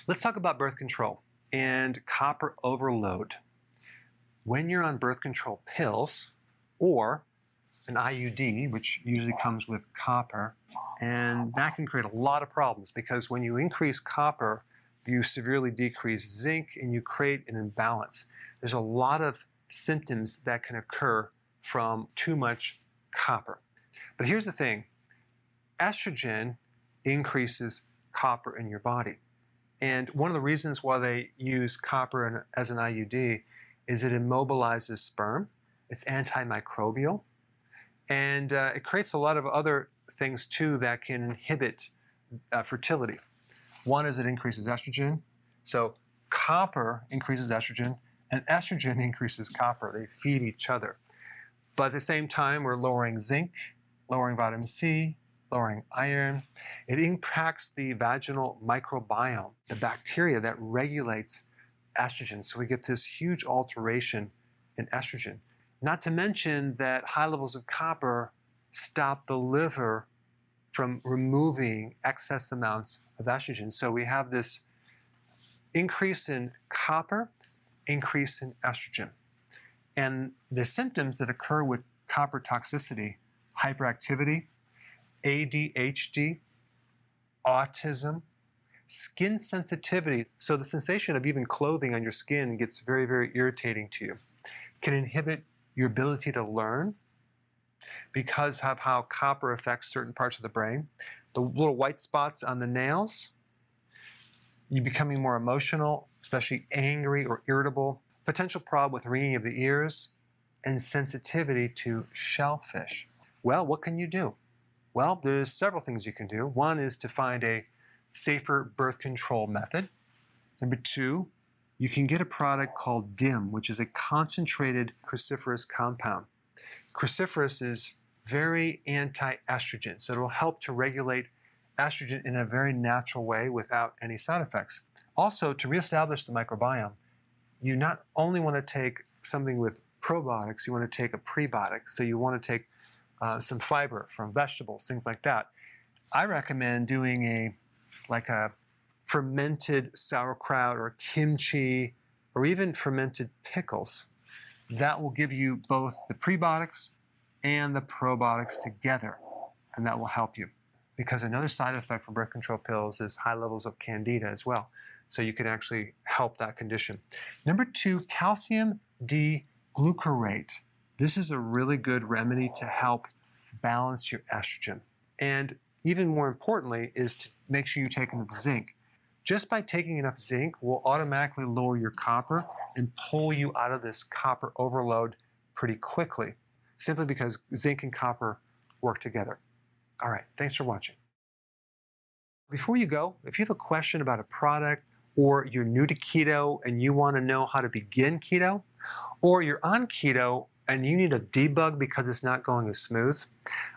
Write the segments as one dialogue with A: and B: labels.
A: Let's talk about birth control and copper overload. When you're on birth control pills or an IUD, which usually comes with copper, and that can create a lot of problems because when you increase copper, you severely decrease zinc and you create an imbalance. There's a lot of symptoms that can occur from too much copper. But here's the thing, estrogen increases copper in your body. And one of the reasons why they use copper as an IUD is it immobilizes sperm, it's antimicrobial, and it creates a lot of other things too that can inhibit fertility. One is it increases estrogen. So copper increases estrogen, and estrogen increases copper. They feed each other. But at the same time, we're lowering zinc, lowering vitamin C, lowering iron. It impacts the vaginal microbiome, the bacteria that regulates estrogen. So we get this huge alteration in estrogen. Not to mention that high levels of copper stop the liver from removing excess amounts of estrogen. So we have this increase in copper, increase in estrogen. And the symptoms that occur with copper toxicity, hyperactivity, ADHD, autism, skin sensitivity, so the sensation of even clothing on your skin gets very, very irritating to you, can inhibit your ability to learn because of how copper affects certain parts of the brain. The little white spots on the nails, you becoming more emotional, especially angry or irritable, potential problem with ringing of the ears, and sensitivity to shellfish. Well, what can you do? Well, there's several things you can do. One is to find a safer birth control method. Number two, you can get a product called DIM, which is a concentrated cruciferous compound. Cruciferous is very anti-estrogen, so it will help to regulate estrogen in a very natural way without any side effects. Also, to reestablish the microbiome, you not only want to take something with probiotics, you want to take a prebiotic. So you want to take some fiber from vegetables, things like that. I recommend doing a fermented sauerkraut or kimchi or even fermented pickles. That will give you both the prebiotics and the probiotics together, and that will help you. Because another side effect from birth control pills is high levels of candida as well. So you can actually help that condition. Number two, calcium D-glucarate. This is a really good remedy to help balance your estrogen. And even more importantly is to make sure you take enough zinc. Just by taking enough zinc will automatically lower your copper and pull you out of this copper overload pretty quickly, simply because zinc and copper work together. All right, thanks for watching. Before you go, if you have a question about a product, or you're new to keto and you want to know how to begin keto, or you're on keto and you need a debug because it's not going as smooth,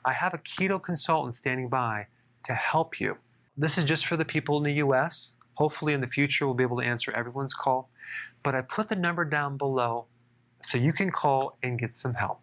A: I have a keto consultant standing by to help you. This is just for the people in the US. Hopefully in the future we'll be able to answer everyone's call, but I put the number down below so you can call and get some help.